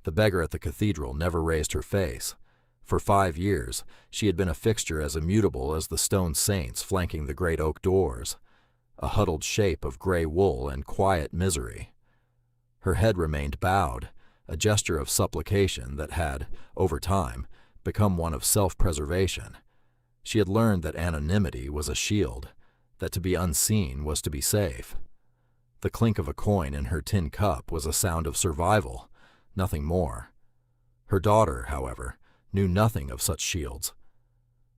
The beggar at the cathedral never raised her face. For 5 years, she had been a fixture as immutable as the stone saints flanking the great oak doors, a huddled shape of gray wool and quiet misery. Her head remained bowed, a gesture of supplication that had, over time, become one of self-preservation. She had learned that anonymity was a shield, that to be unseen was to be safe. The clink of a coin in her tin cup was a sound of survival, nothing more. Her daughter, however, knew nothing of such shields.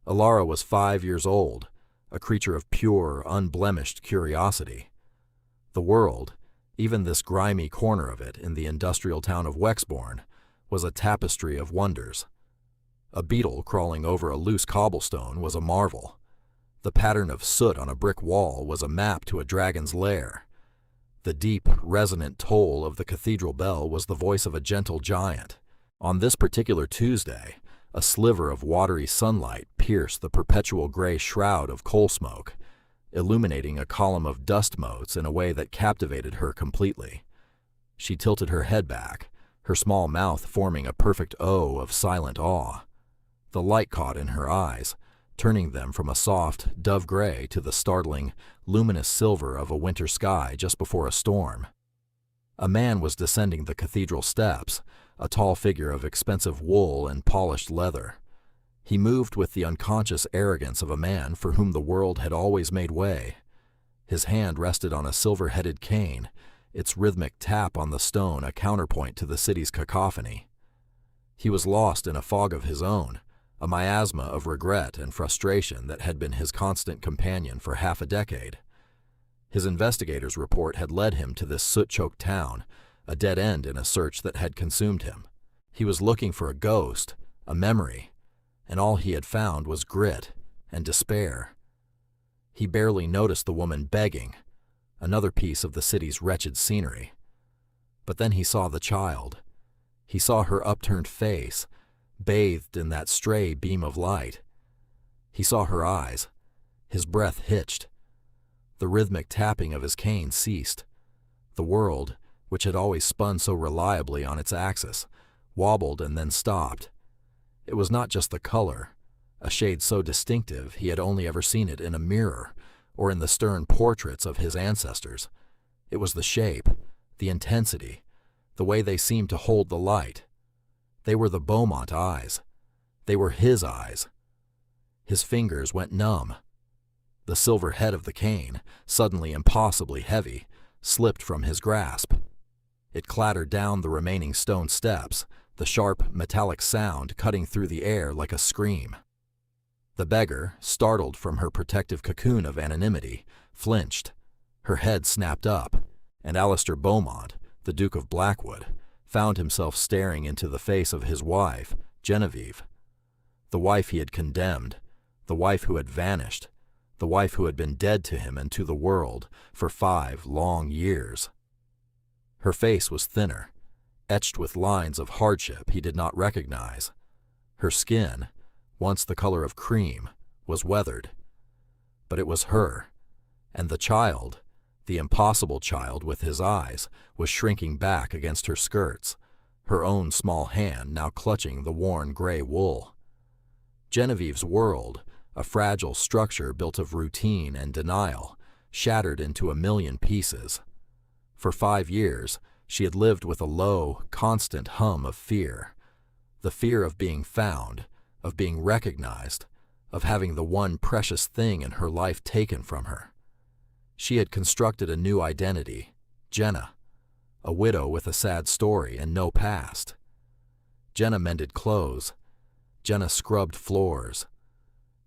Alara was 5 years old, a creature of pure, unblemished curiosity. The world, even this grimy corner of it in the industrial town of Wexbourne, was a tapestry of wonders. A beetle crawling over a loose cobblestone was a marvel. The pattern of soot on a brick wall was a map to a dragon's lair. The deep, resonant toll of the cathedral bell was the voice of a gentle giant. On this particular Tuesday, a sliver of watery sunlight pierced the perpetual gray shroud of coal smoke, illuminating a column of dust motes in a way that captivated her completely. She tilted her head back, her small mouth forming a perfect O of silent awe. The light caught in her eyes, turning them from a soft, dove-gray to the startling, luminous silver of a winter sky just before a storm. A man was descending the cathedral steps, a tall figure of expensive wool and polished leather. He moved with the unconscious arrogance of a man for whom the world had always made way. His hand rested on a silver-headed cane, its rhythmic tap on the stone a counterpoint to the city's cacophony. He was lost in a fog of his own, a miasma of regret and frustration that had been his constant companion for half a decade. His investigator's report had led him to this soot-choked town, a dead end in a search that had consumed him. He was looking for a ghost, a memory, and all he had found was grit and despair. He barely noticed the woman begging, another piece of the city's wretched scenery. But then he saw the child. He saw her upturned face, bathed in that stray beam of light. He saw her eyes. His breath hitched. The rhythmic tapping of his cane ceased. The world, which had always spun so reliably on its axis, wobbled and then stopped. It was not just the color, a shade so distinctive he had only ever seen it in a mirror or in the stern portraits of his ancestors. It was the shape, the intensity, the way they seemed to hold the light. They were the Beaumont eyes. They were his eyes. His fingers went numb. The silver head of the cane, suddenly impossibly heavy, slipped from his grasp. It clattered down the remaining stone steps, the sharp, metallic sound cutting through the air like a scream. The beggar, startled from her protective cocoon of anonymity, flinched. Her head snapped up, and Alistair Beaumont, the Duke of Blackwood, found himself staring into the face of his wife, Genevieve. The wife he had condemned, the wife who had vanished, the wife who had been dead to him and to the world for 5 long years. Her face was thinner, etched with lines of hardship he did not recognize. Her skin, once the color of cream, was weathered. But it was her, and the child, the impossible child with his eyes, was shrinking back against her skirts, her own small hand now clutching the worn gray wool. Genevieve's world, a fragile structure built of routine and denial, shattered into a million pieces. For 5 years, she had lived with a low, constant hum of fear. The fear of being found, of being recognized, of having the one precious thing in her life taken from her. She had constructed a new identity, Jenna, a widow with a sad story and no past. Jenna mended clothes. Jenna scrubbed floors.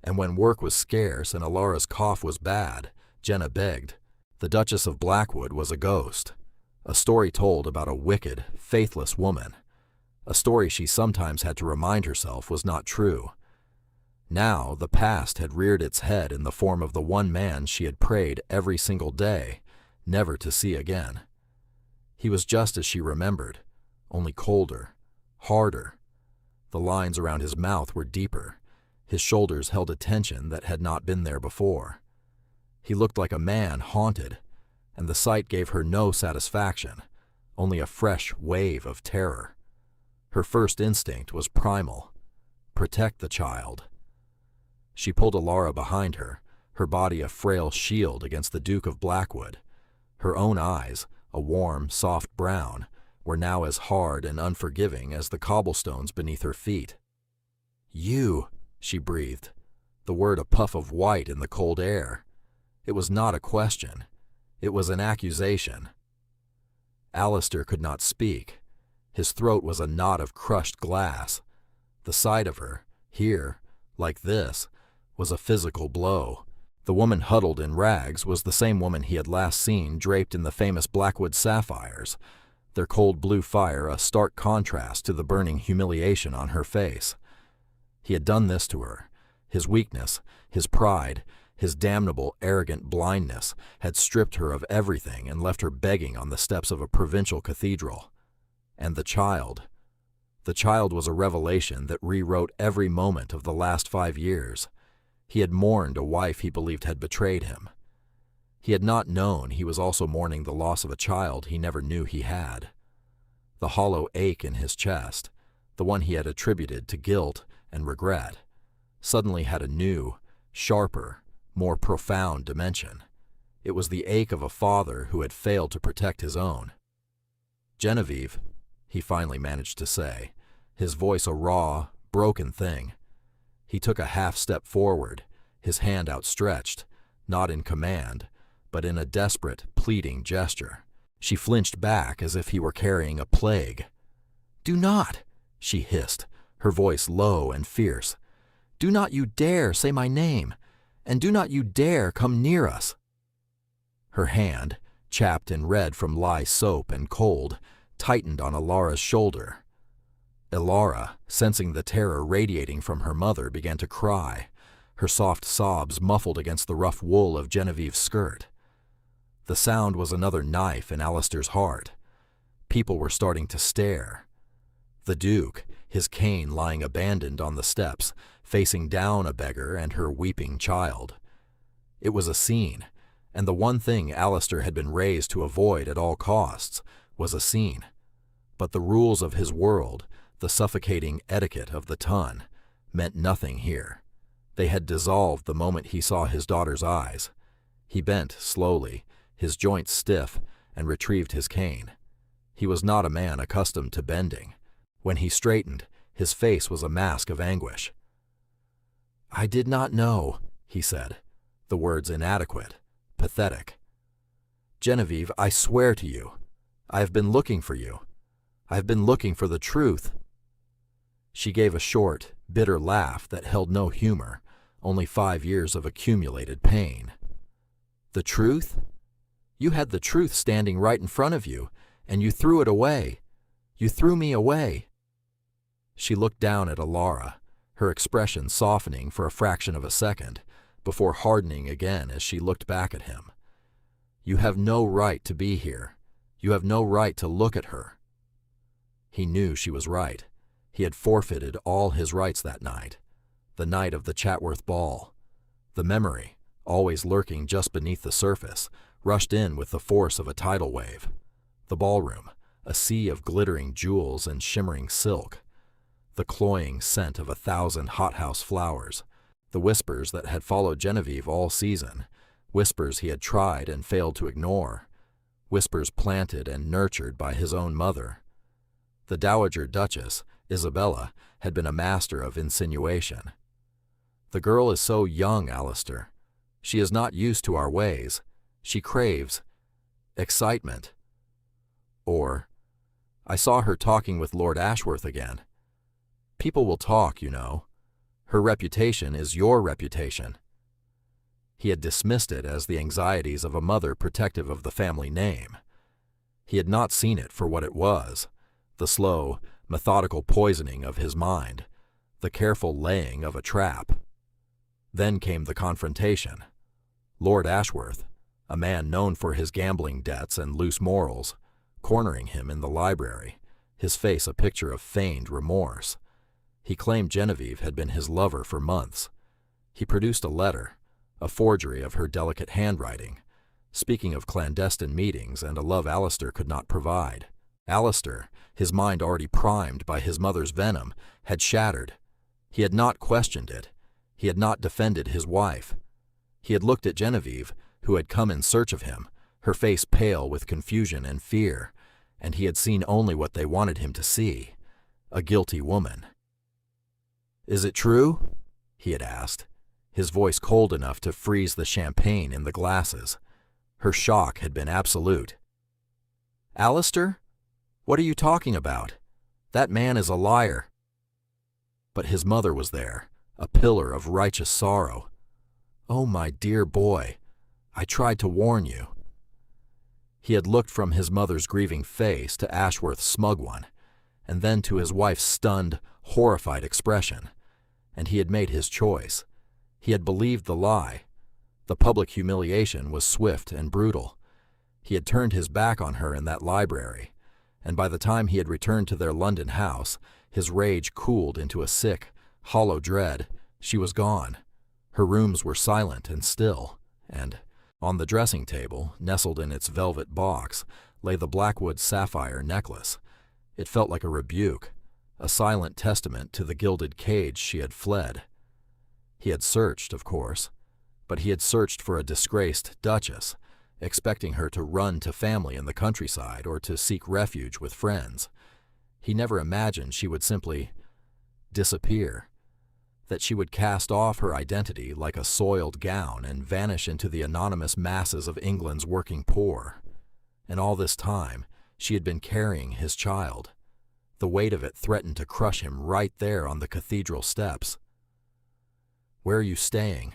And when work was scarce and Alara's cough was bad, Jenna begged. The Duchess of Blackwood was a ghost, a story told about a wicked, faithless woman, a story she sometimes had to remind herself was not true. Now the past had reared its head in the form of the one man she had prayed every single day never to see again. He was just as she remembered, only colder, harder. The lines around his mouth were deeper. His shoulders held a tension that had not been there before. He looked like a man haunted, and the sight gave her no satisfaction, only a fresh wave of terror. Her first instinct was primal: protect the child. She pulled Alara behind her body a frail shield against the Duke of Blackwood. Her own eyes, a warm, soft brown, were now as hard and unforgiving as the cobblestones beneath her feet. "You," she breathed, the word a puff of white in the cold air. It was not a question. It was an accusation. Alistair could not speak. His throat was a knot of crushed glass. The sight of her, here, like this, was a physical blow. The woman huddled in rags was the same woman he had last seen draped in the famous Blackwood sapphires, their cold blue fire a stark contrast to the burning humiliation on her face. He had done this to her. His weakness, his pride, his damnable, arrogant blindness had stripped her of everything and left her begging on the steps of a provincial cathedral. And the child. The child was a revelation that rewrote every moment of the last 5 years. He had mourned a wife he believed had betrayed him. He had not known he was also mourning the loss of a child he never knew he had. The hollow ache in his chest, the one he had attributed to guilt and regret, suddenly had a new, sharper, more profound dimension. It was the ache of a father who had failed to protect his own. "Genevieve," he finally managed to say, his voice a raw, broken thing. He took a half-step forward, his hand outstretched, not in command, but in a desperate, pleading gesture. She flinched back as if he were carrying a plague. "Do not," she hissed, her voice low and fierce. "Do not you dare say my name, and do not you dare come near us." Her hand, chapped and red from lye soap and cold, tightened on Alara's shoulder. Alara, sensing the terror radiating from her mother, began to cry, her soft sobs muffled against the rough wool of Genevieve's skirt. The sound was another knife in Alistair's heart. People were starting to stare. The Duke, his cane lying abandoned on the steps, facing down a beggar and her weeping child. It was a scene, and the one thing Alistair had been raised to avoid at all costs was a scene. But the rules of his world, the suffocating etiquette of the ton, meant nothing here. They had dissolved the moment he saw his daughter's eyes. He bent slowly, his joints stiff, and retrieved his cane. He was not a man accustomed to bending. When he straightened, his face was a mask of anguish. "I did not know," he said, the words inadequate, pathetic. "Genevieve, I swear to you, I have been looking for you. I have been looking for the truth." She gave a short, bitter laugh that held no humor, only 5 years of accumulated pain. "The truth? You had the truth standing right in front of you, and you threw it away. You threw me away." She looked down at Alara, her expression softening for a fraction of a second, before hardening again as she looked back at him. "You have no right to be here. You have no right to look at her." He knew she was right. He had forfeited all his rights that night, the night of the Chatworth ball. The memory, always lurking just beneath the surface, rushed in with the force of a tidal wave. The ballroom, a sea of glittering jewels and shimmering silk. The cloying scent of 1,000 hothouse flowers. The whispers that had followed Genevieve all season. Whispers he had tried and failed to ignore. Whispers planted and nurtured by his own mother. The Dowager Duchess, Isabella, had been a master of insinuation. "The girl is so young, Alistair. She is not used to our ways. She craves excitement." Or, "I saw her talking with Lord Ashworth again. People will talk, you know. Her reputation is your reputation." He had dismissed it as the anxieties of a mother protective of the family name. He had not seen it for what it was, the slow, methodical poisoning of his mind, the careful laying of a trap. Then came the confrontation. Lord Ashworth, a man known for his gambling debts and loose morals, cornering him in the library, his face a picture of feigned remorse. He claimed Genevieve had been his lover for months. He produced a letter, a forgery of her delicate handwriting, speaking of clandestine meetings and a love Alistair could not provide. Alistair, his mind already primed by his mother's venom, had shattered. He had not questioned it. He had not defended his wife. He had looked at Genevieve, who had come in search of him, her face pale with confusion and fear, and he had seen only what they wanted him to see, a guilty woman. "Is it true?" he had asked, his voice cold enough to freeze the champagne in the glasses. Her shock had been absolute. "Alistair? What are you talking about? That man is a liar." But his mother was there, a pillar of righteous sorrow. "Oh, my dear boy, I tried to warn you." He had looked from his mother's grieving face to Ashworth's smug one, and then to his wife's stunned, horrified expression, and he had made his choice. He had believed the lie. The public humiliation was swift and brutal. He had turned his back on her in that library, and by the time he had returned to their London house, his rage cooled into a sick, hollow dread. She was gone. Her rooms were silent and still, and on the dressing table, nestled in its velvet box, lay the Blackwood sapphire necklace. It felt like a rebuke, a silent testament to the gilded cage she had fled. He had searched, of course, but he had searched for a disgraced duchess, expecting her to run to family in the countryside or to seek refuge with friends. He never imagined she would simply disappear, that she would cast off her identity like a soiled gown and vanish into the anonymous masses of England's working poor. And all this time, she had been carrying his child. The weight of it threatened to crush him right there on the cathedral steps. "Where are you staying?"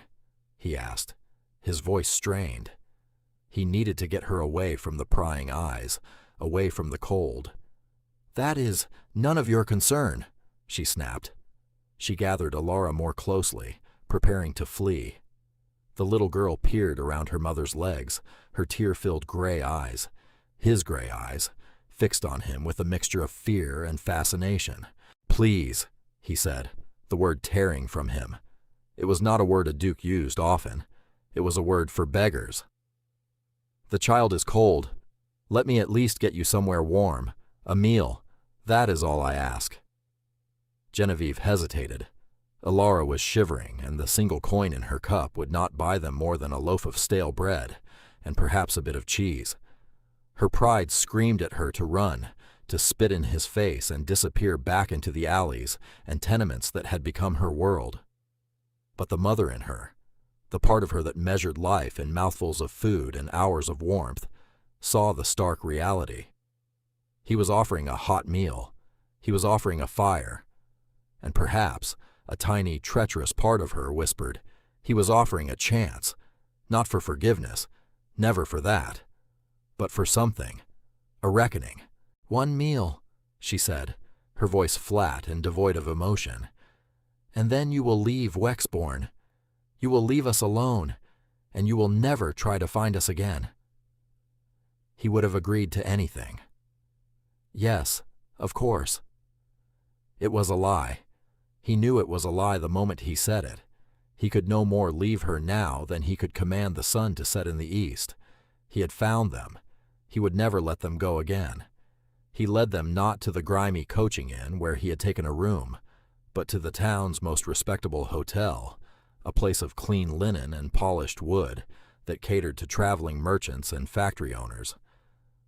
he asked, his voice strained. He needed to get her away from the prying eyes, away from the cold. "That is none of your concern," she snapped. She gathered Alara more closely, preparing to flee. The little girl peered around her mother's legs, her tear-filled gray eyes, his gray eyes, fixed on him with a mixture of fear and fascination. "Please," he said, the word tearing from him. It was not a word a duke used often. It was a word for beggars. "The child is cold. Let me at least get you somewhere warm. A meal. That is all I ask." Genevieve hesitated. Alara was shivering, and the single coin in her cup would not buy them more than a loaf of stale bread, and perhaps a bit of cheese. Her pride screamed at her to run, to spit in his face and disappear back into the alleys and tenements that had become her world. But the mother in her, the part of her that measured life in mouthfuls of food and hours of warmth, saw the stark reality. He was offering a hot meal. He was offering a fire. And perhaps a tiny, treacherous part of her whispered, he was offering a chance, not for forgiveness, never for that, but for something, a reckoning. "One meal," she said, her voice flat and devoid of emotion. "And then you will leave Wexbourne. You will leave us alone, and you will never try to find us again." He would have agreed to anything. Yes, of course. It was a lie. He knew it was a lie the moment he said it. He could no more leave her now than he could command the sun to set in the east. He had found them. He would never let them go again. He led them not to the grimy coaching inn where he had taken a room, but to the town's most respectable hotel, a place of clean linen and polished wood that catered to traveling merchants and factory owners.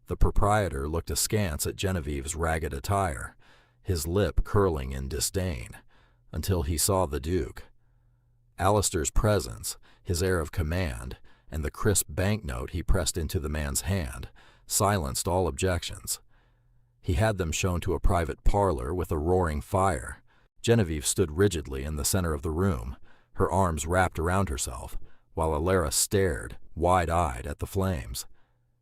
The proprietor looked askance at Genevieve's ragged attire, his lip curling in disdain, until he saw the Duke. Alistair's presence, his air of command, and the crisp banknote he pressed into the man's hand silenced all objections. He had them shown to a private parlor with a roaring fire. Genevieve stood rigidly in the center of the room, her arms wrapped around herself, while Alara stared, wide-eyed, at the flames.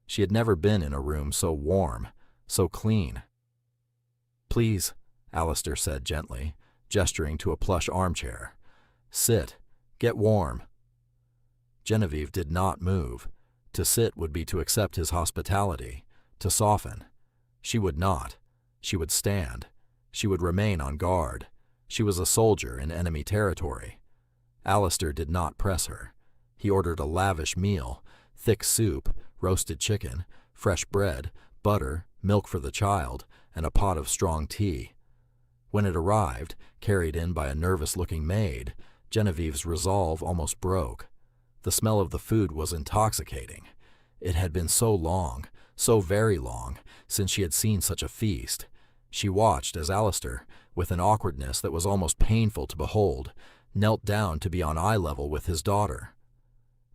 She had never been in a room so warm, so clean. "Please," Alistair said gently, gesturing to a plush armchair. "Sit. Get warm." Genevieve did not move. To sit would be to accept his hospitality, to soften. She would not. She would stand. She would remain on guard. She was a soldier in enemy territory. Alistair did not press her. He ordered a lavish meal, thick soup, roasted chicken, fresh bread, butter, milk for the child, and a pot of strong tea. When it arrived, carried in by a nervous-looking maid, Genevieve's resolve almost broke. The smell of the food was intoxicating. It had been so long, so very long, since she had seen such a feast. She watched as Alistair, with an awkwardness that was almost painful to behold, knelt down to be on eye level with his daughter.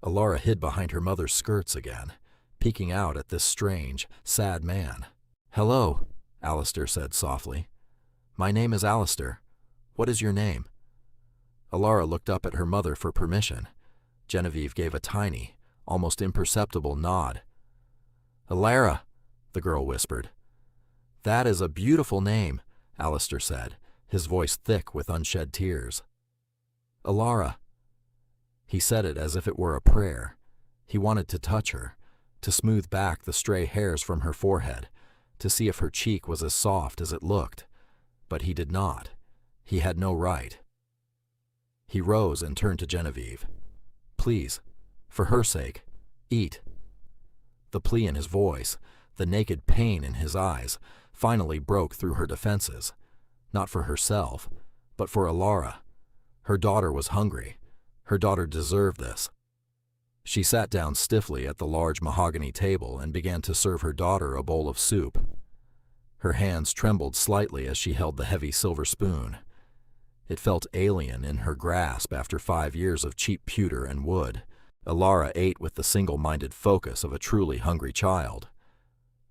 Alara hid behind her mother's skirts again, peeking out at this strange, sad man. "Hello," Alistair said softly. "My name is Alistair. What is your name?" Alara looked up at her mother for permission. Genevieve gave a tiny, almost imperceptible nod. "Alara," the girl whispered. "That is a beautiful name," Alistair said, his voice thick with unshed tears. "Alara." He said it as if it were a prayer. He wanted to touch her, to smooth back the stray hairs from her forehead, to see if her cheek was as soft as it looked. But he did not. He had no right. He rose and turned to Genevieve. "Please, for her sake, eat." The plea in his voice, the naked pain in his eyes, finally broke through her defenses. Not for herself, but for Alara. Her daughter was hungry. Her daughter deserved this. She sat down stiffly at the large mahogany table and began to serve her daughter a bowl of soup. Her hands trembled slightly as she held the heavy silver spoon. It felt alien in her grasp after 5 years of cheap pewter and wood. Alara ate with the single-minded focus of a truly hungry child.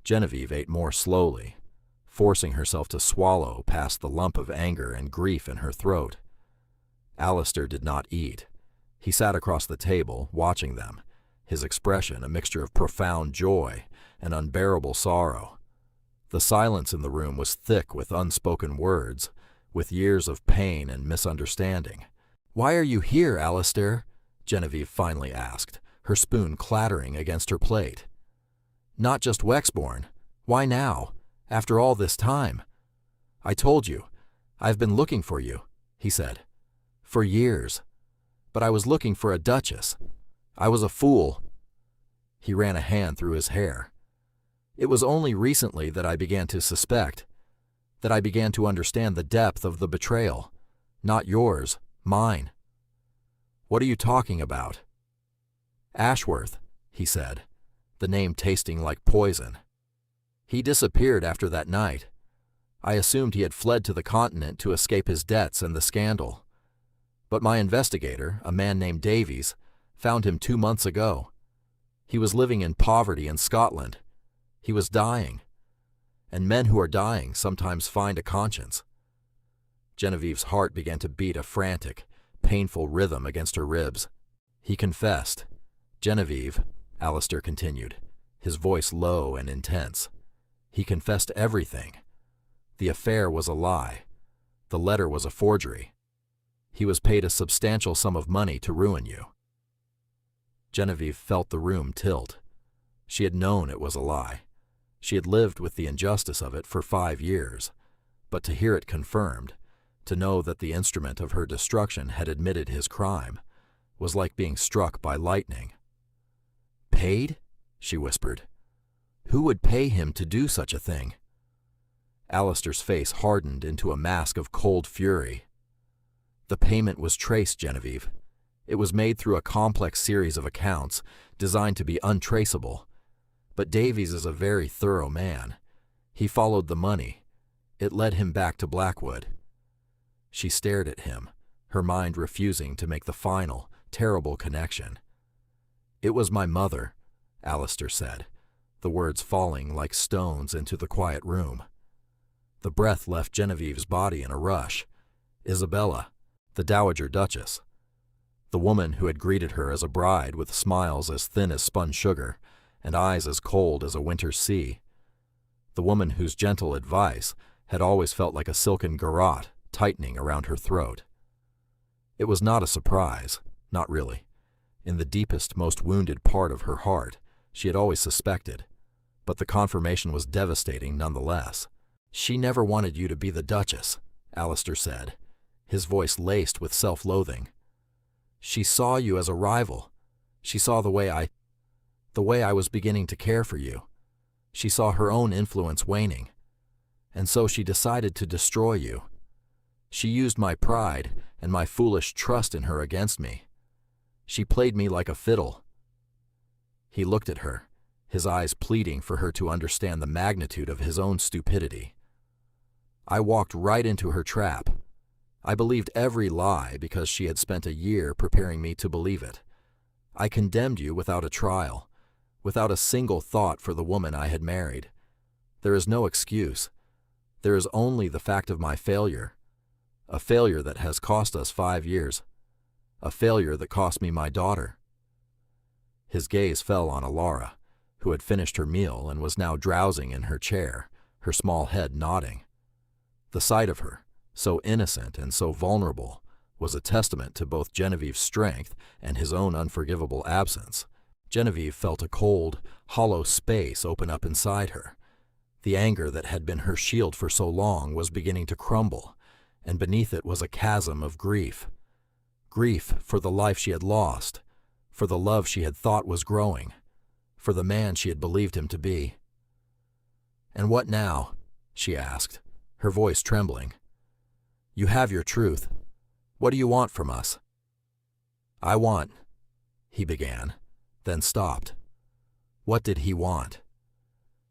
Genevieve ate more slowly, forcing herself to swallow past the lump of anger and grief in her throat. Alistair did not eat. He sat across the table, watching them, his expression a mixture of profound joy and unbearable sorrow. The silence in the room was thick with unspoken words, with years of pain and misunderstanding. "Why are you here, Alistair?" Genevieve finally asked, her spoon clattering against her plate. "Not just Wexbourne. Why now, after all this time?" "I told you. I've been looking for you," he said. "For years. But I was looking for a duchess. I was a fool." He ran a hand through his hair. "It was only recently that I began to suspect, that I began to understand the depth of the betrayal. Not yours, mine." "What are you talking about?" "Ashworth," he said, the name tasting like poison. "He disappeared after that night. I assumed he had fled to the continent to escape his debts and the scandal. But my investigator, a man named Davies, found him 2 months ago. He was living in poverty in Scotland. He was dying. And men who are dying sometimes find a conscience." Genevieve's heart began to beat a frantic, painful rhythm against her ribs. "He confessed. Genevieve," Alistair continued, his voice low and intense. "He confessed everything. The affair was a lie. The letter was a forgery. He was paid a substantial sum of money to ruin you." Genevieve felt the room tilt. She had known it was a lie. She had lived with the injustice of it for 5 years. But to hear it confirmed, to know that the instrument of her destruction had admitted his crime, was like being struck by lightning. "Paid?" she whispered. "Who would pay him to do such a thing?" Alistair's face hardened into a mask of cold fury. "The payment was traced, Genevieve. It was made through a complex series of accounts designed to be untraceable. But Davies is a very thorough man. He followed the money. It led him back to Blackwood." She stared at him, her mind refusing to make the final, terrible connection. "It was my mother," Alistair said, the words falling like stones into the quiet room. The breath left Genevieve's body in a rush. Isabella, the Dowager Duchess. The woman who had greeted her as a bride with smiles as thin as spun sugar and eyes as cold as a winter's sea. The woman whose gentle advice had always felt like a silken garrote tightening around her throat. It was not a surprise, not really. In the deepest, most wounded part of her heart, she had always suspected, but the confirmation was devastating nonetheless. "She never wanted you to be the Duchess," Alistair said, his voice laced with self-loathing. "She saw you as a rival. She saw the way I was beginning to care for you. She saw her own influence waning, and so she decided to destroy you. She used my pride and my foolish trust in her against me. She played me like a fiddle." He looked at her, his eyes pleading for her to understand the magnitude of his own stupidity. "I walked right into her trap. I believed every lie because she had spent a year preparing me to believe it. I condemned you without a trial, without a single thought for the woman I had married. There is no excuse. There is only the fact of my failure, a failure that has cost us 5 years, a failure that cost me my daughter." His gaze fell on Alara, who had finished her meal and was now drowsing in her chair, her small head nodding. The sight of her, so innocent and so vulnerable, was a testament to both Genevieve's strength and his own unforgivable absence. Genevieve felt a cold, hollow space open up inside her. The anger that had been her shield for so long was beginning to crumble, and beneath it was a chasm of grief. Grief for the life she had lost, for the love she had thought was growing, for the man she had believed him to be. "And what now?" she asked, her voice trembling. "You have your truth. What do you want from us?" "I want," he began, then stopped. What did he want?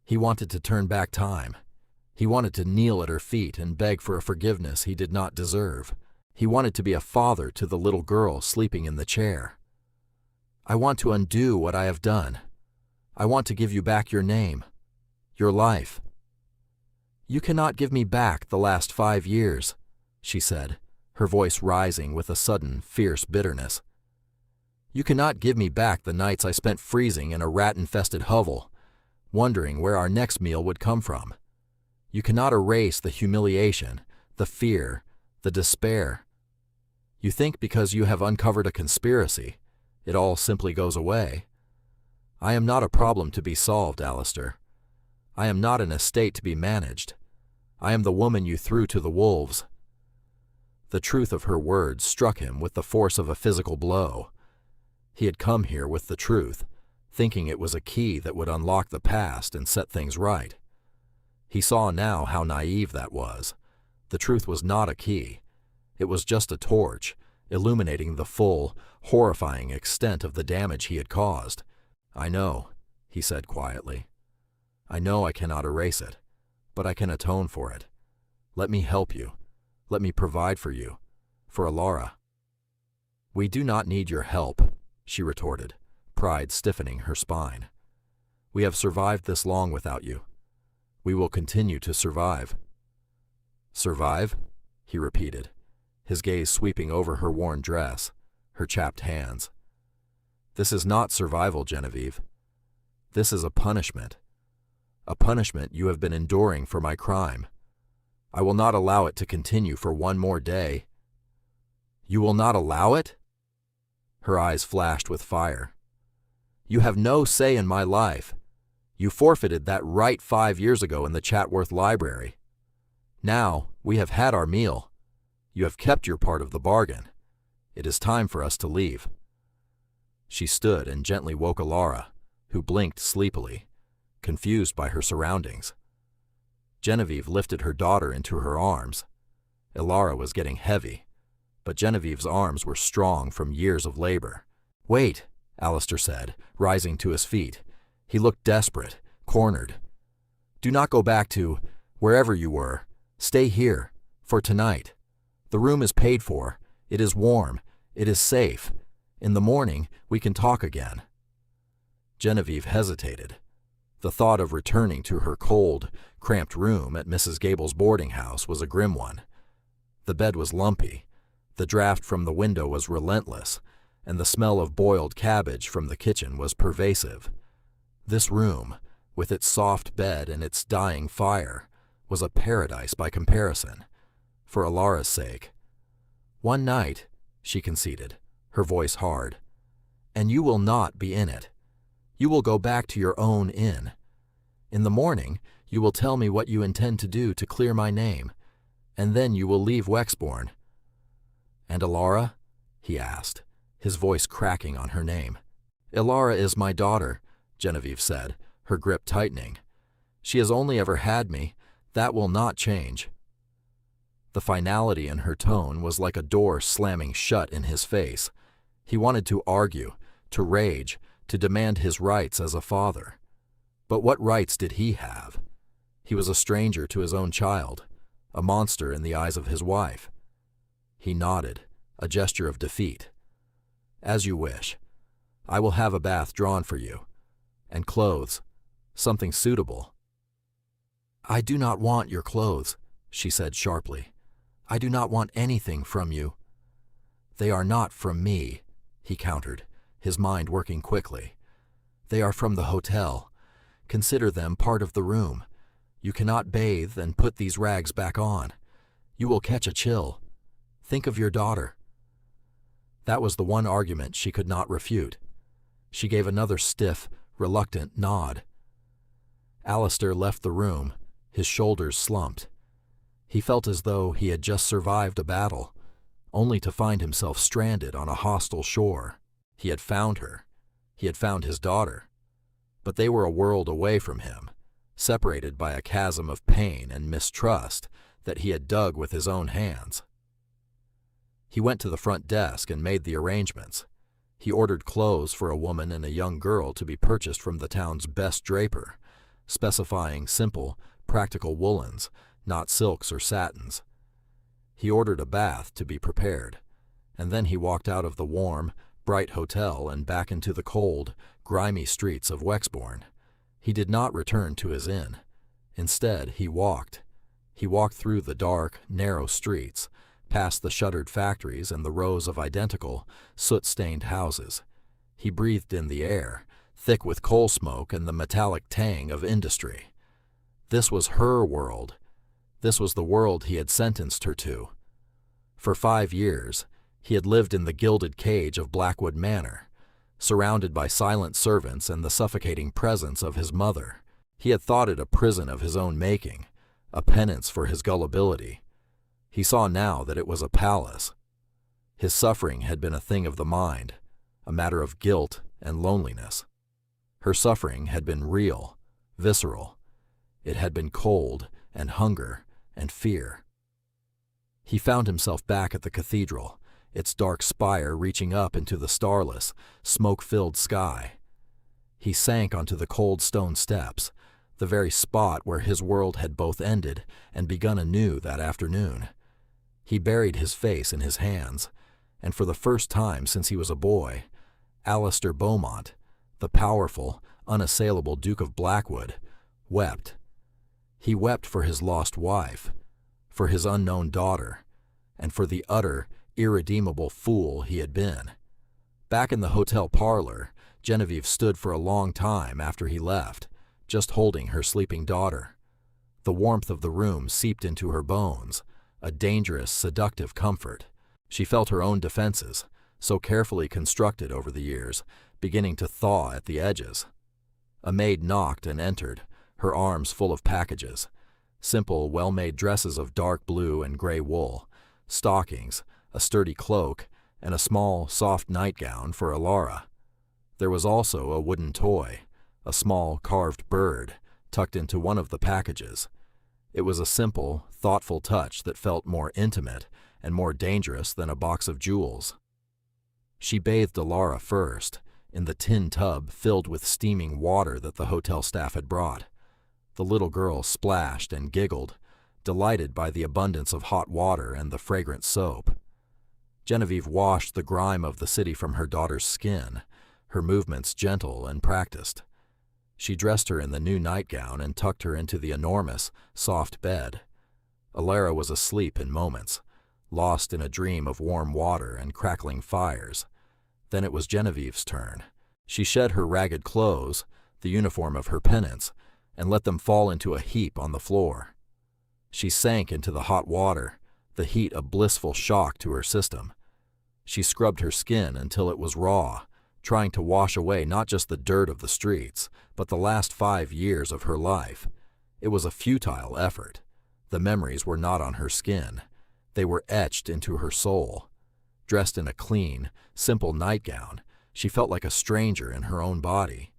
He wanted to turn back time. He wanted to kneel at her feet and beg for a forgiveness he did not deserve. He wanted to be a father to the little girl sleeping in the chair. "I want to undo what I have done. I want to give you back your name, your life." "You cannot give me back the last 5 years," she said, her voice rising with a sudden, fierce bitterness. "You cannot give me back the nights I spent freezing in a rat-infested hovel, wondering where our next meal would come from. You cannot erase the humiliation, the fear, the despair. You think because you have uncovered a conspiracy, it all simply goes away. I am not a problem to be solved, Alistair. I am not an estate to be managed. I am the woman you threw to the wolves." The truth of her words struck him with the force of a physical blow. He had come here with the truth, thinking it was a key that would unlock the past and set things right. He saw now how naive that was. The truth was not a key. It was just a torch, illuminating the full, horrifying extent of the damage he had caused. "I know," he said quietly. "I know I cannot erase it, but I can atone for it. Let me help you. Let me provide for you, for Alara." "We do not need your help," she retorted, pride stiffening her spine. "We have survived this long without you. We will continue to survive." "Survive?" he repeated, his gaze sweeping over her worn dress, her chapped hands. "This is not survival, Genevieve. This is a punishment you have been enduring for my crime. I will not allow it to continue for one more day." "You will not allow it?" Her eyes flashed with fire. "You have no say in my life. You forfeited that right 5 years ago in the Chatworth Library. Now we have had our meal. You have kept your part of the bargain. It is time for us to leave." She stood and gently woke Alara, who blinked sleepily, confused by her surroundings. Genevieve lifted her daughter into her arms. Alara was getting heavy, but Genevieve's arms were strong from years of labor. "Wait," Alistair said, rising to his feet. He looked desperate, cornered. "Do not go back to wherever you were. Stay here, for tonight. The room is paid for. It is warm. It is safe. In the morning, we can talk again." Genevieve hesitated. The thought of returning to her cold, cramped room at Mrs. Gable's boarding house was a grim one. The bed was lumpy, the draft from the window was relentless, and the smell of boiled cabbage from the kitchen was pervasive. This room, with its soft bed and its dying fire, was a paradise by comparison, for Alara's sake. "One night," she conceded, her voice hard, "and you will not be in it. You will go back to your own inn. In the morning, you will tell me what you intend to do to clear my name, and then you will leave Wexbourne." "And Alara?" he asked, his voice cracking on her name. "Alara is my daughter," Genevieve said, her grip tightening. She has only ever had me. That will not change." The finality in her tone was like a door slamming shut in his face. He wanted to argue, to rage, to demand his rights as a father. But what rights did he have? He was a stranger to his own child, a monster in the eyes of his wife. He nodded, a gesture of defeat. "As you wish. I will have a bath drawn for you. And clothes, something suitable." "I do not want your clothes," she said sharply. "I do not want anything from you." "They are not from me," he countered, his mind working quickly. "They are from the hotel. Consider them part of the room. You cannot bathe and put these rags back on. You will catch a chill. Think of your daughter." That was the one argument she could not refute. She gave another stiff, reluctant nod. Alistair left the room, his shoulders slumped. He felt as though he had just survived a battle, only to find himself stranded on a hostile shore. He had found her. He had found his daughter. But they were a world away from him, separated by a chasm of pain and mistrust that he had dug with his own hands. He went to the front desk and made the arrangements. He ordered clothes for a woman and a young girl to be purchased from the town's best draper, specifying simple, practical woolens, not silks or satins. He ordered a bath to be prepared, and then he walked out of the warm, bright hotel and back into the cold, grimy streets of Wexbourne. He did not return to his inn. Instead, he walked. He walked through the dark, narrow streets, past the shuttered factories and the rows of identical, soot-stained houses. He breathed in the air, thick with coal smoke and the metallic tang of industry. This was her world. This was the world he had sentenced her to. For 5 years, he had lived in the gilded cage of Blackwood Manor, surrounded by silent servants and the suffocating presence of his mother. He had thought it a prison of his own making, a penance for his gullibility. He saw now that it was a palace. His suffering had been a thing of the mind, a matter of guilt and loneliness. Her suffering had been real, visceral. It had been cold and hunger and fear. He found himself back at the cathedral, its dark spire reaching up into the starless, smoke-filled sky. He sank onto the cold stone steps, the very spot where his world had both ended and begun anew that afternoon. He buried his face in his hands, and for the first time since he was a boy, Alistair Beaumont, the powerful, unassailable Duke of Blackwood, wept. He wept for his lost wife, for his unknown daughter, and for the utter, irredeemable fool he had been. Back in the hotel parlor, Genevieve stood for a long time after he left, just holding her sleeping daughter. The warmth of the room seeped into her bones, a dangerous, seductive comfort. She felt her own defenses, so carefully constructed over the years, beginning to thaw at the edges. A maid knocked and entered, her arms full of packages, simple, well-made dresses of dark blue and gray wool, stockings, a sturdy cloak, and a small, soft nightgown for Alara. There was also a wooden toy, a small, carved bird, tucked into one of the packages. It was a simple, thoughtful touch that felt more intimate and more dangerous than a box of jewels. She bathed Alara first, in the tin tub filled with steaming water that the hotel staff had brought. The little girl splashed and giggled, delighted by the abundance of hot water and the fragrant soap. Genevieve washed the grime of the city from her daughter's skin, her movements gentle and practiced. She dressed her in the new nightgown and tucked her into the enormous, soft bed. Alara was asleep in moments, lost in a dream of warm water and crackling fires. Then it was Genevieve's turn. She shed her ragged clothes, the uniform of her penance, and let them fall into a heap on the floor. She sank into the hot water, the heat a blissful shock to her system. She scrubbed her skin until it was raw, trying to wash away not just the dirt of the streets, but the last 5 years of her life. It was a futile effort. The memories were not on her skin. They were etched into her soul. Dressed in a clean, simple nightgown, she felt like a stranger in her own body.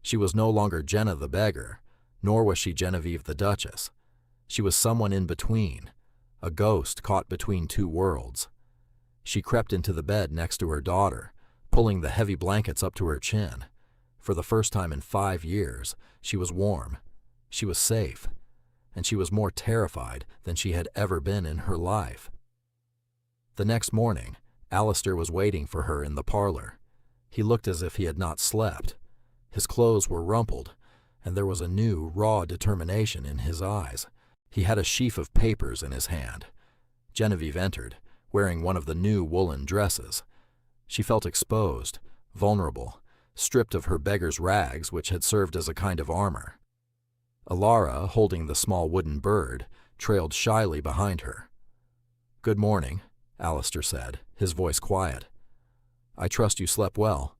She was no longer Jenna the beggar, Nor was she Genevieve the Duchess. She was someone in between, a ghost caught between two worlds. She crept into the bed next to her daughter, pulling the heavy blankets up to her chin. For the first time in 5 years, she was warm, she was safe, and she was more terrified than she had ever been in her life. The next morning, Alistair was waiting for her in the parlor. He looked as if he had not slept. His clothes were rumpled, and there was a new, raw determination in his eyes. He had a sheaf of papers in his hand. Genevieve entered, wearing one of the new woolen dresses. She felt exposed, vulnerable, stripped of her beggar's rags which had served as a kind of armor. Alara, holding the small wooden bird, trailed shyly behind her. "Good morning," Alistair said, his voice quiet. "I trust you slept well."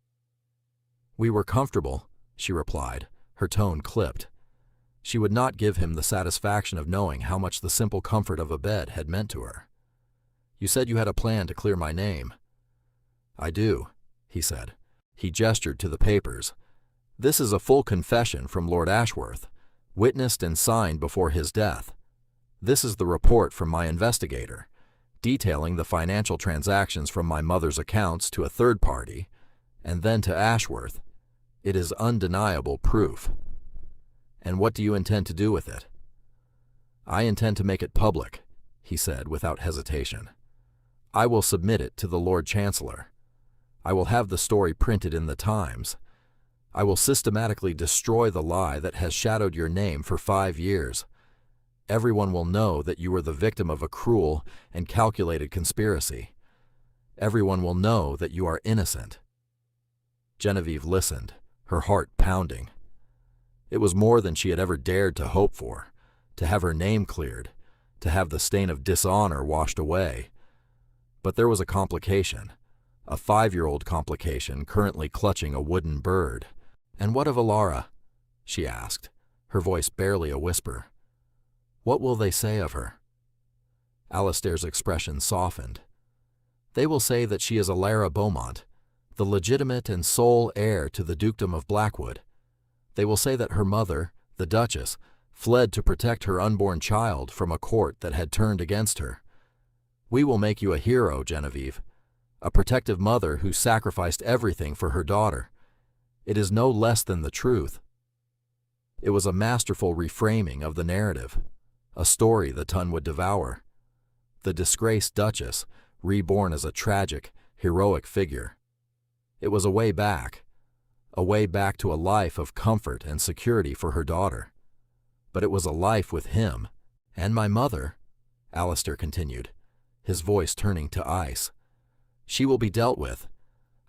"We were comfortable," she replied, her tone clipped. She would not give him the satisfaction of knowing how much the simple comfort of a bed had meant to her. "You said you had a plan to clear my name." "I do," he said. He gestured to the papers. "This is a full confession from Lord Ashworth, witnessed and signed before his death. This is the report from my investigator, detailing the financial transactions from my mother's accounts to a third party, and then to Ashworth. It is undeniable proof." "And what do you intend to do with it?" "I intend to make it public," he said without hesitation. "I will submit it to the Lord Chancellor. I will have the story printed in the Times. I will systematically destroy the lie that has shadowed your name for 5 years. Everyone will know that you were the victim of a cruel and calculated conspiracy. Everyone will know that you are innocent." Genevieve listened, her heart pounding. It was more than she had ever dared to hope for, to have her name cleared, to have the stain of dishonor washed away. But there was a complication, a 5-year-old complication currently clutching a wooden bird. "And what of Alara?" she asked, her voice barely a whisper. "What will they say of her?" Alistair's expression softened. "They will say that she is Alara Beaumont, the legitimate and sole heir to the dukedom of Blackwood. They will say that her mother, the Duchess, fled to protect her unborn child from a court that had turned against her. We will make you a hero, Genevieve, a protective mother who sacrificed everything for her daughter. It is no less than the truth." It was a masterful reframing of the narrative, a story the tongue would devour. The disgraced Duchess, reborn as a tragic, heroic figure. It was a way back to a life of comfort and security for her daughter. But it was a life with him. "And my mother," Alistair continued, his voice turning to ice. "She will be dealt with.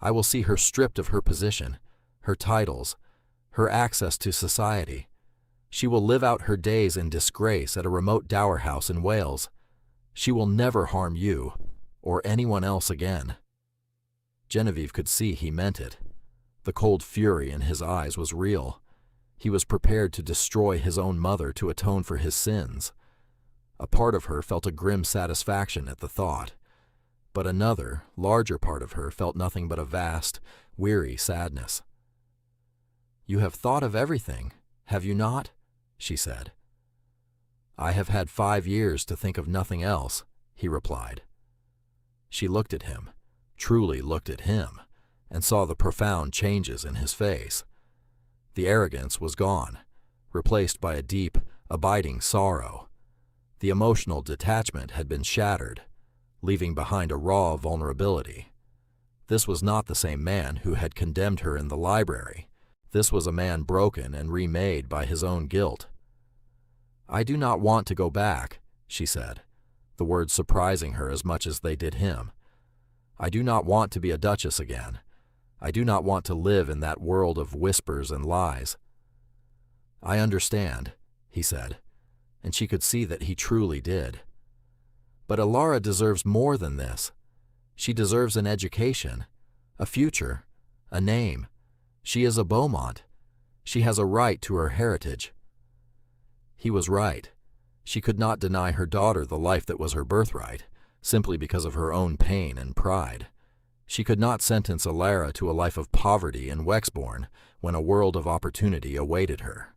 I will see her stripped of her position, her titles, her access to society. She will live out her days in disgrace at a remote dower house in Wales. She will never harm you, or anyone else again." Genevieve could see he meant it. The cold fury in his eyes was real. He was prepared to destroy his own mother to atone for his sins. A part of her felt a grim satisfaction at the thought, but another, larger part of her felt nothing but a vast, weary sadness. "You have thought of everything, have you not?" she said. "I have had 5 years to think of nothing else," he replied. She looked at him, truly looked at him, and saw the profound changes in his face. The arrogance was gone, replaced by a deep, abiding sorrow. The emotional detachment had been shattered, leaving behind a raw vulnerability. This was not the same man who had condemned her in the library. This was a man broken and remade by his own guilt. "I do not want to go back," she said, the words surprising her as much as they did him. "I do not want to be a duchess again. I do not want to live in that world of whispers and lies." "I understand," he said, and she could see that he truly did. "But Alara deserves more than this. She deserves an education, a future, a name. She is a Beaumont. She has a right to her heritage." He was right. She could not deny her daughter the life that was her birthright, simply because of her own pain and pride. She could not sentence Alara to a life of poverty in Wexbourne when a world of opportunity awaited her.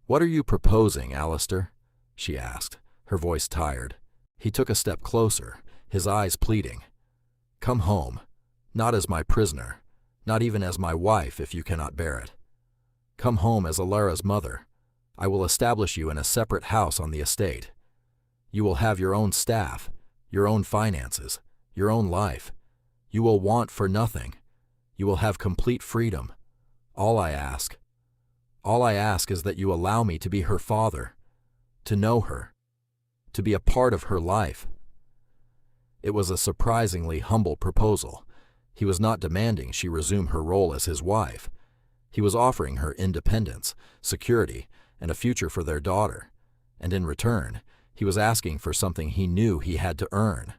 "What are you proposing, Alistair?" she asked, her voice tired. He took a step closer, his eyes pleading. "Come home, not as my prisoner, not even as my wife if you cannot bear it. Come home as Alara's mother. I will establish you in a separate house on the estate. You will have your own staff, your own finances, your own life. You will want for nothing. You will have complete freedom. All I ask is that you allow me to be her father, to know her, to be a part of her life." It was a surprisingly humble proposal. He was not demanding she resume her role as his wife. He was offering her independence, security, and a future for their daughter. And in return, he was asking for something he knew he had to earn,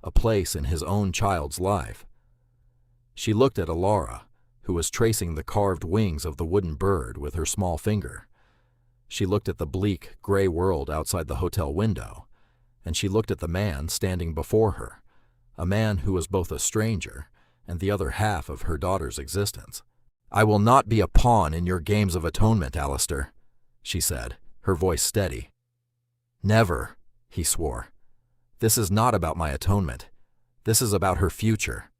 a place in his own child's life. She looked at Alara, who was tracing the carved wings of the wooden bird with her small finger. She looked at the bleak, gray world outside the hotel window, and she looked at the man standing before her, a man who was both a stranger and the other half of her daughter's existence. "I will not be a pawn in your games of atonement, Alistair," she said, her voice steady. "Never," he swore. "This is not about my atonement. This is about her future."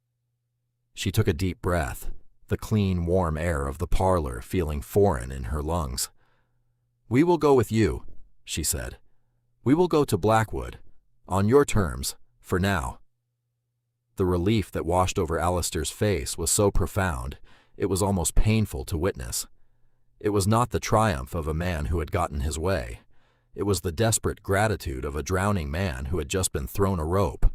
She took a deep breath, the clean, warm air of the parlor feeling foreign in her lungs. "We will go with you," she said. "We will go to Blackwood, on your terms, for now." The relief that washed over Alistair's face was so profound, it was almost painful to witness. It was not the triumph of a man who had gotten his way. It was the desperate gratitude of a drowning man who had just been thrown a rope.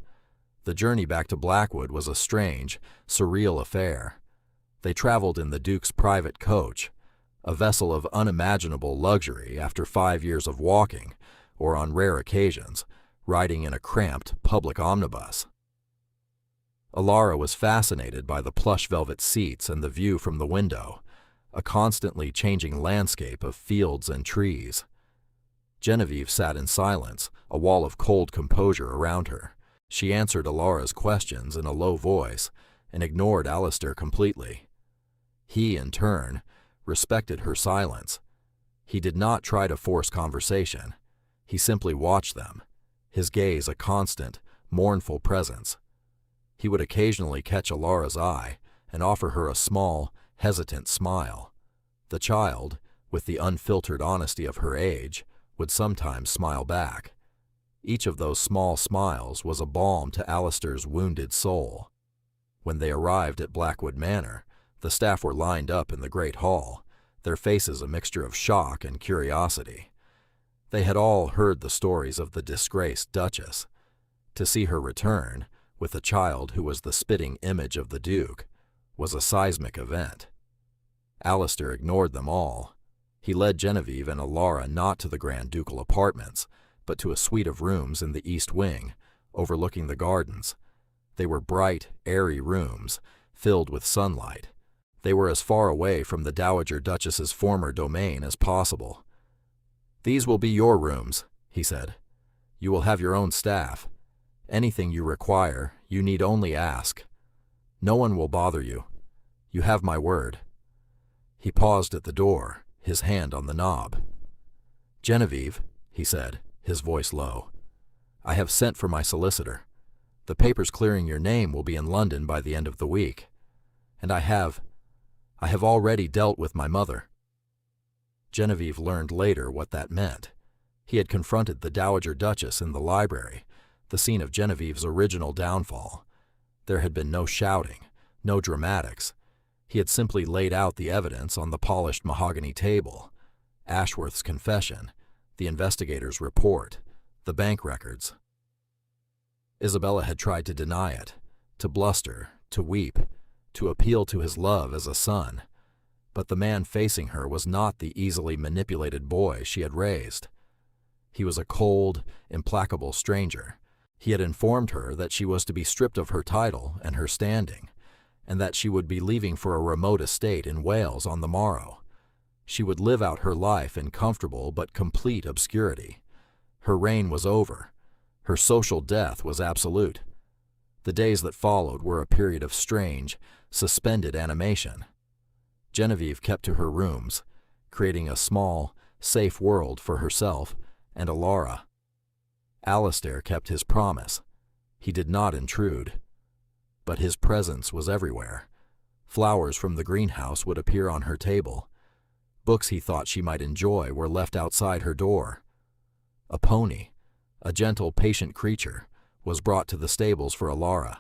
The journey back to Blackwood was a strange, surreal affair. They traveled in the Duke's private coach, a vessel of unimaginable luxury after 5 years of walking, or on rare occasions, riding in a cramped public omnibus. Alara was fascinated by the plush velvet seats and the view from the window, a constantly changing landscape of fields and trees. Genevieve sat in silence, a wall of cold composure around her. She answered Alara's questions in a low voice and ignored Alistair completely. He, in turn, respected her silence. He did not try to force conversation. He simply watched them, his gaze a constant, mournful presence. He would occasionally catch Alara's eye and offer her a small, hesitant smile. The child, with the unfiltered honesty of her age, would sometimes smile back. Each of those small smiles was a balm to Alistair's wounded soul. When they arrived at Blackwood Manor, the staff were lined up in the great hall, their faces a mixture of shock and curiosity. They had all heard the stories of the disgraced Duchess. To see her return, with a child who was the spitting image of the Duke, was a seismic event. Alistair ignored them all. He led Genevieve and Alara not to the grand ducal apartments, but to a suite of rooms in the east wing, overlooking the gardens. They were bright, airy rooms, filled with sunlight. They were as far away from the Dowager Duchess's former domain as possible. "These will be your rooms," he said. "You will have your own staff. Anything you require, you need only ask. No one will bother you. You have my word." He paused at the door, his hand on the knob. "Genevieve," he said, his voice low, "I have sent for my solicitor. The papers clearing your name will be in London by the end of the week. And I have already dealt with my mother." Genevieve learned later what that meant. He had confronted the Dowager Duchess in the library, the scene of Genevieve's original downfall. There had been no shouting, no dramatics. He had simply laid out the evidence on the polished mahogany table: Ashworth's confession, the investigator's report, the bank records. Isabella had tried to deny it, to bluster, to weep, to appeal to his love as a son. But the man facing her was not the easily manipulated boy she had raised. He was a cold, implacable stranger. He had informed her that she was to be stripped of her title and her standing, and that she would be leaving for a remote estate in Wales on the morrow. She would live out her life in comfortable but complete obscurity. Her reign was over. Her social death was absolute. The days that followed were a period of strange, suspended animation. Genevieve kept to her rooms, creating a small, safe world for herself and Alara. Alistair kept his promise. He did not intrude. But his presence was everywhere. Flowers from the greenhouse would appear on her table. Books he thought she might enjoy were left outside her door. A pony, a gentle, patient creature, was brought to the stables for Alara.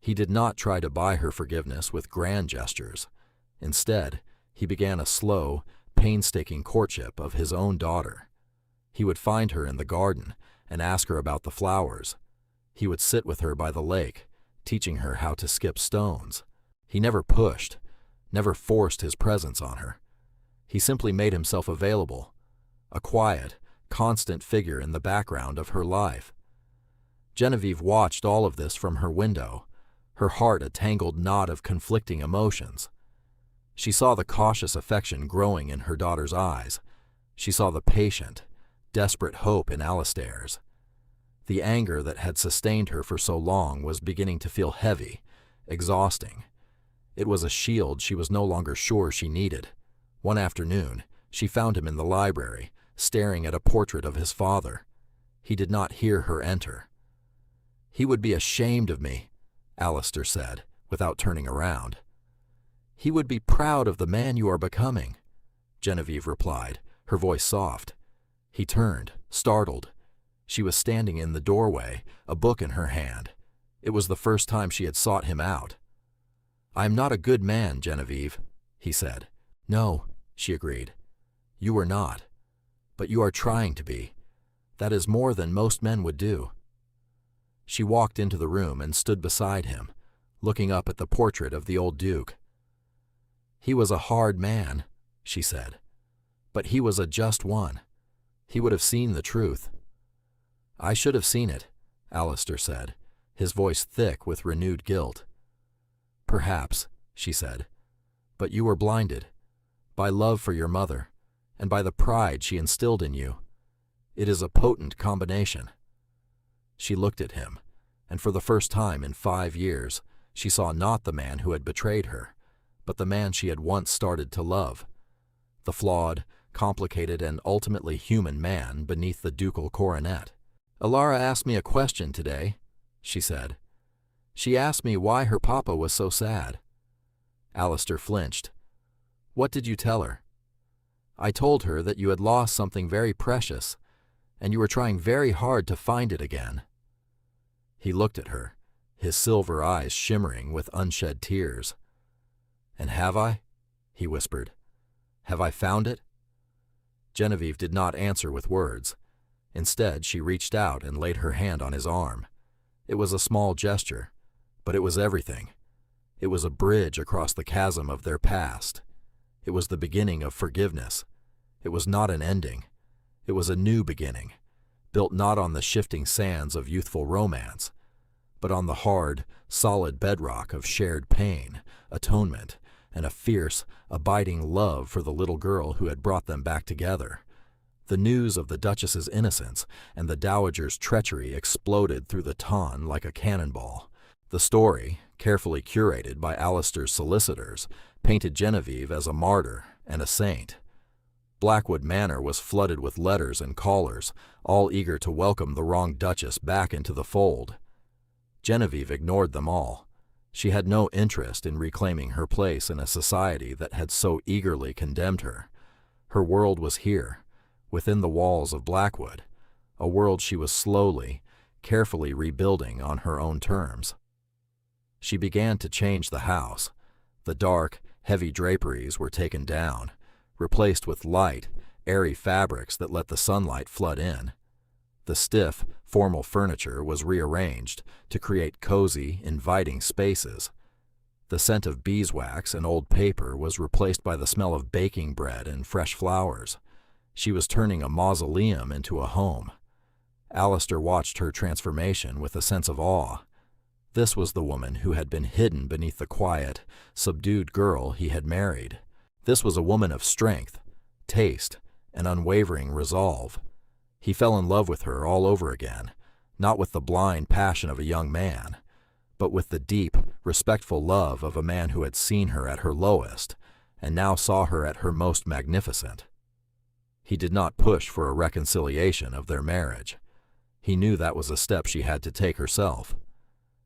He did not try to buy her forgiveness with grand gestures. Instead, he began a slow, painstaking courtship of his own daughter. He would find her in the garden and ask her about the flowers. He would sit with her by the lake, teaching her how to skip stones. He never pushed, never forced his presence on her. He simply made himself available, a quiet, constant figure in the background of her life. Genevieve watched all of this from her window, her heart a tangled knot of conflicting emotions. She saw the cautious affection growing in her daughter's eyes. She saw the patient, desperate hope in Alistair's. The anger that had sustained her for so long was beginning to feel heavy, exhausting. It was a shield she was no longer sure she needed. One afternoon, she found him in the library, staring at a portrait of his father. He did not hear her enter. "He would be ashamed of me," Alistair said, without turning around. "He would be proud of the man you are becoming," Genevieve replied, her voice soft. He turned, startled. She was standing in the doorway, a book in her hand. It was the first time she had sought him out. "I am not a good man, Genevieve," he said. "No," she agreed. "You are not. But you are trying to be. That is more than most men would do." She walked into the room and stood beside him, looking up at the portrait of the old Duke. "He was a hard man," she said, "but he was a just one. He would have seen the truth." "I should have seen it," Alistair said, his voice thick with renewed guilt. "Perhaps," she said, "but you were blinded by love for your mother and by the pride she instilled in you. It is a potent combination." She looked at him, and for the first time in 5 years, she saw not the man who had betrayed her, but the man she had once started to love. The flawed, complicated, and ultimately human man beneath the ducal coronet. "Alara asked me a question today," she said. "She asked me why her papa was so sad." Alistair flinched. "What did you tell her?" "I told her that you had lost something very precious, and you were trying very hard to find it again." He looked at her, his silver eyes shimmering with unshed tears. "And have I?" he whispered. "Have I found it?" Genevieve did not answer with words. Instead, she reached out and laid her hand on his arm. It was a small gesture, but it was everything. It was a bridge across the chasm of their past. It was the beginning of forgiveness. It was not an ending. It was a new beginning, built not on the shifting sands of youthful romance, but on the hard, solid bedrock of shared pain, atonement, and a fierce, abiding love for the little girl who had brought them back together. The news of the Duchess's innocence and the Dowager's treachery exploded through the ton like a cannonball. The story, carefully curated by Alistair's solicitors, painted Genevieve as a martyr and a saint. Blackwood Manor was flooded with letters and callers, all eager to welcome the wronged Duchess back into the fold. Genevieve ignored them all. She had no interest in reclaiming her place in a society that had so eagerly condemned her. Her world was here, within the walls of Blackwood, a world she was slowly, carefully rebuilding on her own terms. She began to change the house. The dark, heavy draperies were taken down, replaced with light, airy fabrics that let the sunlight flood in. The stiff, formal furniture was rearranged to create cozy, inviting spaces. The scent of beeswax and old paper was replaced by the smell of baking bread and fresh flowers. She was turning a mausoleum into a home. Alistair watched her transformation with a sense of awe. This was the woman who had been hidden beneath the quiet, subdued girl he had married. This was a woman of strength, taste, and unwavering resolve. He fell in love with her all over again, not with the blind passion of a young man, but with the deep, respectful love of a man who had seen her at her lowest, and now saw her at her most magnificent. He did not push for a reconciliation of their marriage. He knew that was a step she had to take herself.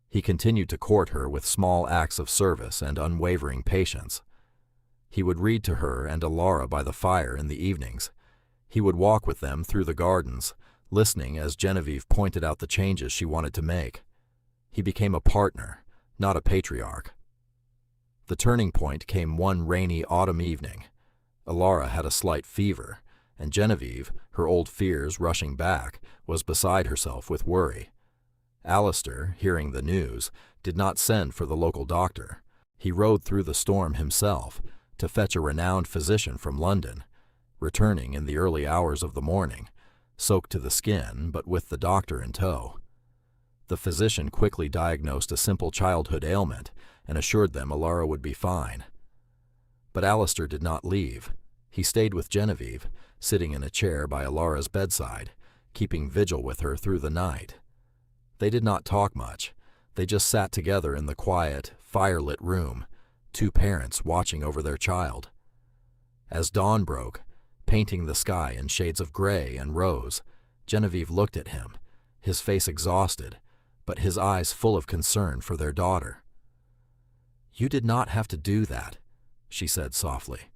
He continued to court her with small acts of service and unwavering patience. He would read to her and Alara by the fire in the evenings. He would walk with them through the gardens, listening as Genevieve pointed out the changes she wanted to make. He became a partner, not a patriarch. The turning point came one rainy autumn evening. Alara had a slight fever, and Genevieve, her old fears rushing back, was beside herself with worry. Alistair, hearing the news, did not send for the local doctor. He rode through the storm himself to fetch a renowned physician from London, returning in the early hours of the morning, soaked to the skin but with the doctor in tow. The physician quickly diagnosed a simple childhood ailment and assured them Alara would be fine. But Alistair did not leave. He stayed with Genevieve, sitting in a chair by Alara's bedside, keeping vigil with her through the night. They did not talk much. They just sat together in the quiet, firelit room, two parents watching over their child. As dawn broke, painting the sky in shades of gray and rose, Genevieve looked at him, his face exhausted, but his eyes full of concern for their daughter. "You did not have to do that," she said softly.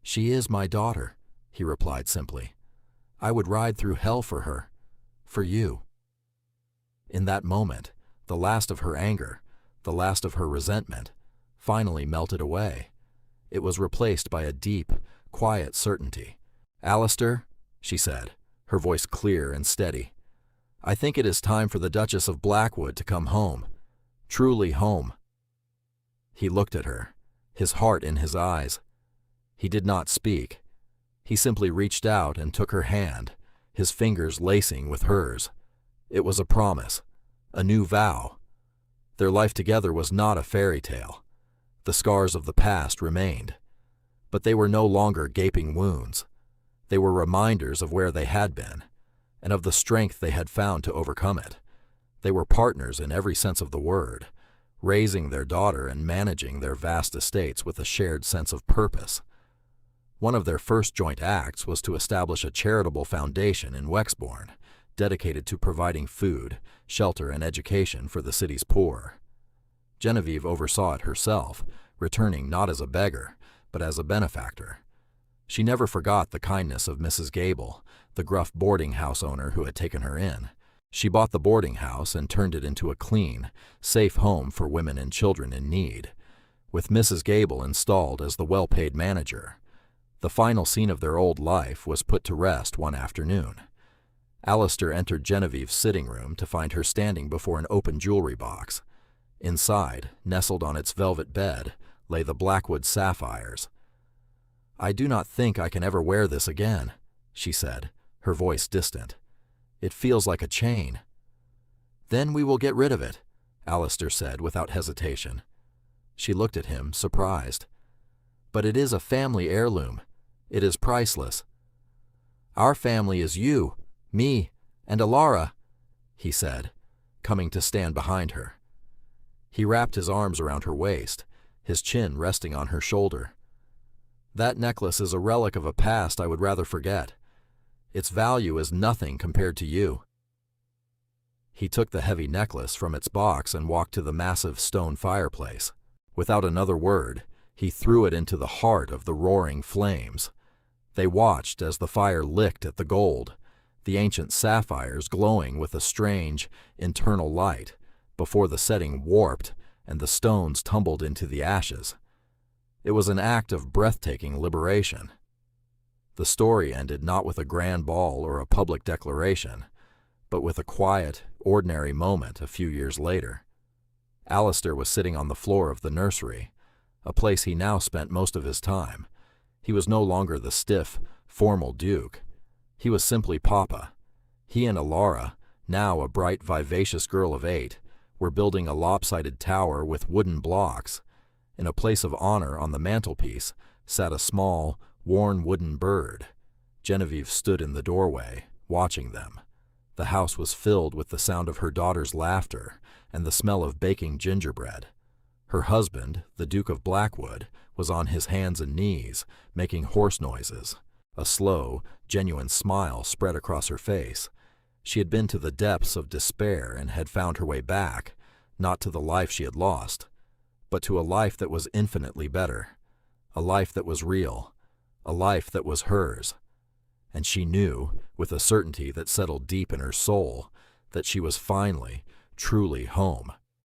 "She is my daughter," he replied simply. "I would ride through hell for her, for you." In that moment, the last of her anger, the last of her resentment, finally melted away. It was replaced by a deep, quiet certainty. "Alistair," she said, her voice clear and steady, "I think it is time for the Duchess of Blackwood to come home, truly home." He looked at her, his heart in his eyes. He did not speak. He simply reached out and took her hand, his fingers lacing with hers. It was a promise, a new vow. Their life together was not a fairy tale. The scars of the past remained, but they were no longer gaping wounds. They were reminders of where they had been, and of the strength they had found to overcome it. They were partners in every sense of the word, raising their daughter and managing their vast estates with a shared sense of purpose. One of their first joint acts was to establish a charitable foundation in Wexbourne, dedicated to providing food, shelter, and education for the city's poor. Genevieve oversaw it herself, returning not as a beggar, but as a benefactor. She never forgot the kindness of Mrs. Gable, the gruff boarding house owner who had taken her in. She bought the boarding house and turned it into a clean, safe home for women and children in need, with Mrs. Gable installed as the well-paid manager. The final scene of their old life was put to rest one afternoon. Alistair entered Genevieve's sitting room to find her standing before an open jewelry box. Inside, nestled on its velvet bed, lay the Blackwood sapphires. "I do not think I can ever wear this again," she said, her voice distant. "It feels like a chain." "Then we will get rid of it," Alistair said without hesitation. She looked at him, surprised. "But it is a family heirloom. It is priceless." "Our family is you, me, and Alara," he said, coming to stand behind her. He wrapped his arms around her waist, his chin resting on her shoulder. "That necklace is a relic of a past I would rather forget. Its value is nothing compared to you." He took the heavy necklace from its box and walked to the massive stone fireplace. Without another word, he threw it into the heart of the roaring flames. They watched as the fire licked at the gold, the ancient sapphires glowing with a strange, internal light, before the setting warped and the stones tumbled into the ashes. It was an act of breathtaking liberation. The story ended not with a grand ball or a public declaration, but with a quiet, ordinary moment a few years later. Alistair was sitting on the floor of the nursery, a place he now spent most of his time. He was no longer the stiff, formal Duke. He was simply Papa. He and Alara, now a bright, vivacious girl of 8, were building a lopsided tower with wooden blocks. In a place of honor on the mantelpiece sat a small, worn wooden bird. Genevieve stood in the doorway, watching them. The house was filled with the sound of her daughter's laughter and the smell of baking gingerbread. Her husband, the Duke of Blackwood, was on his hands and knees, making hoarse noises. A slow, genuine smile spread across her face. She had been to the depths of despair and had found her way back, not to the life she had lost, but to a life that was infinitely better, a life that was real, a life that was hers. And she knew, with a certainty that settled deep in her soul, that she was finally, truly home.